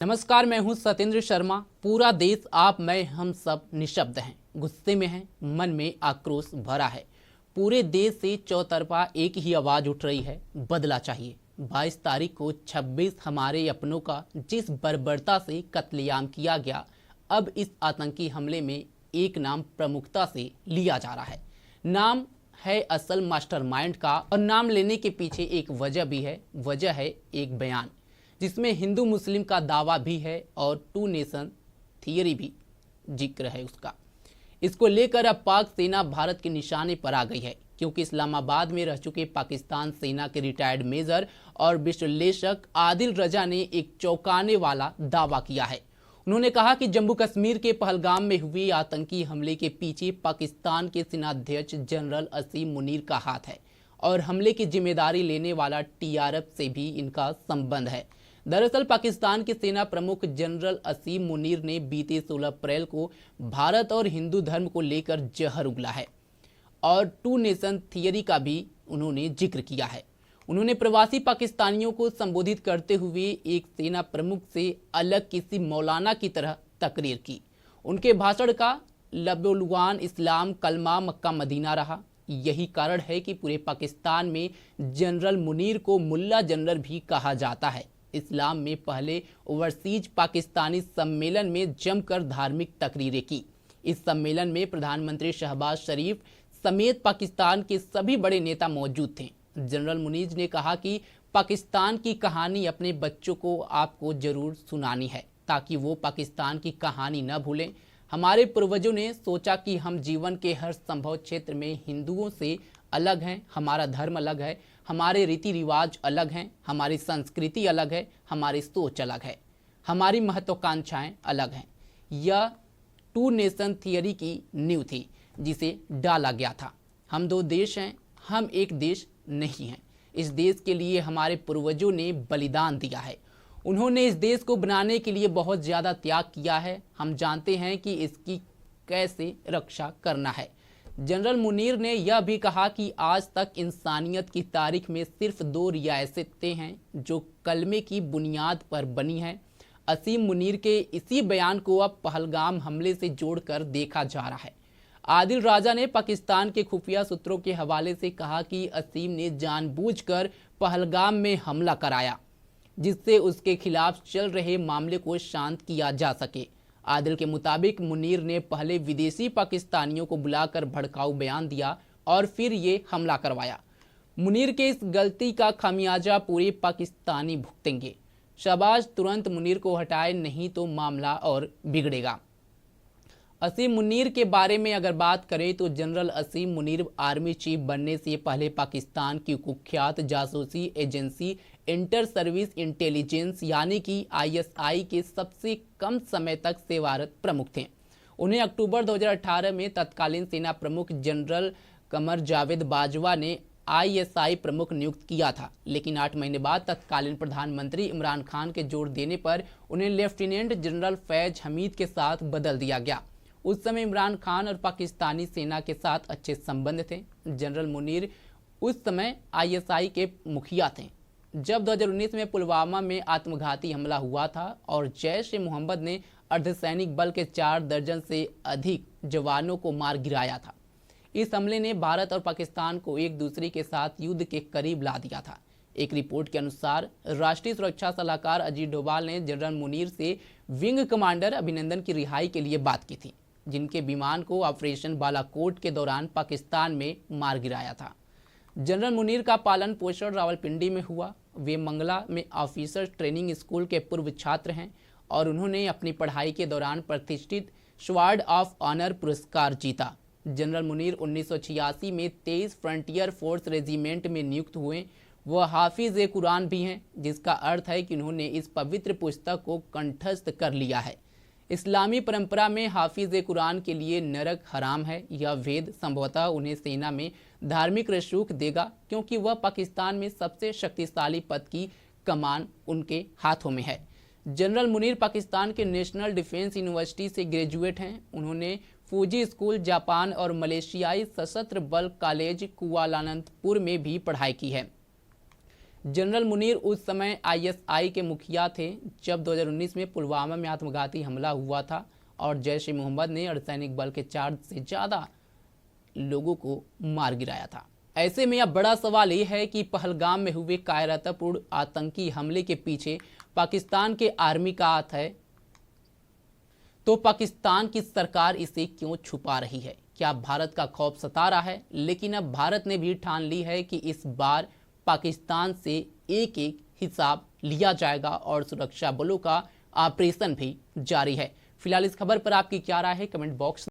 नमस्कार, मैं हूं सत्येंद्र शर्मा। पूरा देश, आप, मैं, हम सब निशब्द हैं, गुस्से में हैं, मन में आक्रोश भरा है। पूरे देश से चौतरफा एक ही आवाज उठ रही है, बदला चाहिए। 22 तारीख को 26 हमारे अपनों का जिस बर्बरता से कत्लेआम किया गया, अब इस आतंकी हमले में एक नाम प्रमुखता से लिया जा रहा है। नाम है असल मास्टरमाइंड का, और नाम लेने के पीछे एक वजह भी है। वजह है एक बयान जिसमें हिंदू मुस्लिम का दावा भी है और टू नेशन थियरी भी जिक्र है उसका। इसको लेकर अब पाक सेना भारत के निशाने पर आ गई है, क्योंकि इस्लामाबाद में रह चुके पाकिस्तान सेना के रिटायर्ड मेजर और विश्लेषक आदिल रजा ने एक चौंकाने वाला दावा किया है। उन्होंने कहा कि जम्मू कश्मीर के पहलगाम में हुए आतंकी हमले के पीछे पाकिस्तान के सेनाध्यक्ष जनरल असीम मुनीर का हाथ है और हमले की जिम्मेदारी लेने वाला टीआरएफ से भी इनका संबंध है। दरअसल पाकिस्तान के सेना प्रमुख जनरल असीम मुनीर ने बीते 16 अप्रैल को भारत और हिंदू धर्म को लेकर जहर उगला है और टू नेशन थियरी का भी उन्होंने जिक्र किया है। उन्होंने प्रवासी पाकिस्तानियों को संबोधित करते हुए एक सेना प्रमुख से अलग किसी मौलाना की तरह तकरीर की। उनके भाषण का लबोलुआन इस्लाम, कलमा, मक्का, मदीना रहा। यही कारण है कि पूरे पाकिस्तान में जनरल मुनीर को मुल्ला जनरल भी कहा जाता है। इस्लाम में पहले ओवरसीज पाकिस्तानी सम्मेलन में जमकर धार्मिक तकरीरें की। इस सम्मेलन में प्रधानमंत्री शहबाज शरीफ समेत पाकिस्तान के सभी बड़े नेता मौजूद थे। जनरल मुनीर ने कहा कि पाकिस्तान की कहानी अपने बच्चों को आपको जरूर सुनानी है, ताकि वो पाकिस्तान की कहानी न भूलें। हमारे पूर्वजों ने सोचा कि हम जीवन के हर संभव क्षेत्र में हिंदुओं से अलग हैं, हमारा धर्म अलग है, हमारे रीति रिवाज अलग हैं, हमारी संस्कृति अलग है, हमारी सोच अलग है, हमारी महत्वाकांक्षाएं अलग हैं। यह टू नेशन थियरी की नींव थी जिसे डाला गया था। हम दो देश हैं, हम एक देश नहीं हैं। इस देश के लिए हमारे पूर्वजों ने बलिदान दिया है। उन्होंने इस देश को बनाने के लिए बहुत ज़्यादा त्याग किया है। हम जानते हैं कि इसकी कैसे रक्षा करना है। जनरल मुनीर ने यह भी कहा कि आज तक इंसानियत की तारीख में सिर्फ 2 रियासतें हैं जो कलमे की बुनियाद पर बनी हैं। असीम मुनीर के इसी बयान को अब पहलगाम हमले से जोड़कर देखा जा रहा है। आदिल राजा ने पाकिस्तान के खुफिया सूत्रों के हवाले से कहा कि असीम ने जानबूझकर पहलगाम में हमला कराया, जिससे उसके खिलाफ चल रहे मामले को शांत किया जा सके। आदिल के मुताबिक मुनीर ने पहले विदेशी पाकिस्तानियों को बुलाकर भड़काऊ बयान दिया और फिर ये हमला करवाया। मुनीर के इस गलती का खामियाजा पूरे पाकिस्तानी भुगतेंगे। शहबाज तुरंत मुनीर को हटाए, नहीं तो मामला और बिगड़ेगा। असीम मुनीर के बारे में अगर बात करें तो जनरल असीम मुनीर आर्मी चीफ बनने से पहले पाकिस्तान की कुख्यात जासूसी एजेंसी इंटर सर्विस इंटेलिजेंस यानी कि आईएसआई के सबसे कम समय तक सेवारत प्रमुख थे। उन्हें अक्टूबर 2018 में तत्कालीन सेना प्रमुख जनरल कमर जावेद बाजवा ने आईएसआई प्रमुख नियुक्त किया था, लेकिन 8 महीने बाद तत्कालीन प्रधानमंत्री इमरान खान के जोर देने पर उन्हें लेफ्टिनेंट जनरल फैज हमीद के साथ बदल दिया गया। उस समय इमरान खान और पाकिस्तानी सेना के साथ अच्छे संबंध थे। जनरल मुनीर उस समय आईएसआई के मुखिया थे जब 2019 में पुलवामा में आत्मघाती हमला हुआ था और जैश ए मोहम्मद ने अर्धसैनिक बल के 4 दर्जन से अधिक जवानों को मार गिराया था। इस हमले ने भारत और पाकिस्तान को एक दूसरे के साथ युद्ध के करीब ला दिया था। एक रिपोर्ट के अनुसार राष्ट्रीय सुरक्षा सलाहकार अजीत डोभाल ने जनरल मुनीर से विंग कमांडर अभिनंदन की रिहाई के लिए बात की थी, जिनके विमान को ऑपरेशन बालाकोट के दौरान पाकिस्तान में मार गिराया था। जनरल मुनीर का पालन पोषण रावलपिंडी में हुआ। वे मंगला में ऑफिसर ट्रेनिंग स्कूल के पूर्व छात्र हैं और उन्होंने अपनी पढ़ाई के दौरान प्रतिष्ठित स्वॉर्ड ऑफ ऑनर पुरस्कार जीता। जनरल मुनीर 1986 में 23 फ्रंटियर फोर्स रेजिमेंट में नियुक्त हुए। वह हाफिज कुरान भी हैं, जिसका अर्थ है कि उन्होंने इस पवित्र पुस्तक को कंठस्थ कर लिया है। इस्लामी परंपरा में हाफिज कुरान के लिए नरक हराम है। यह वेद संभवतः उन्हें सेना में धार्मिक रसूख देगा, क्योंकि वह पाकिस्तान में सबसे शक्तिशाली पद की कमान उनके हाथों में है। जनरल मुनीर पाकिस्तान के नेशनल डिफेंस यूनिवर्सिटी से ग्रेजुएट हैं। उन्होंने फौजी स्कूल जापान और मलेशियाई सशस्त्र बल कॉलेज कुआलालंतपुर में भी पढ़ाई की है। जनरल मुनीर उस समय आईएसआई के मुखिया थे जब 2019 में पुलवामा में आत्मघाती हमला हुआ था और जैश-ए-मोहम्मद ने अर्धसैनिक बल के 4 से ज़्यादा लोगों को मार गिराया था। ऐसे में अब बड़ा सवाल ये है कि पहलगाम में हुए कायरतापूर्ण आतंकी हमले के पीछे पाकिस्तान के आर्मी का हाथ है, तो पाकिस्तान की सरकार इसे क्यों छुपा रही है? क्या भारत का खौफ सता रहा है? लेकिन अब भारत ने भी ठान ली है कि इस बार पाकिस्तान से एक एक हिसाब लिया जाएगा और सुरक्षा बलों का ऑपरेशन भी जारी है। फिलहाल इस खबर पर आपकी क्या राय है? Comment box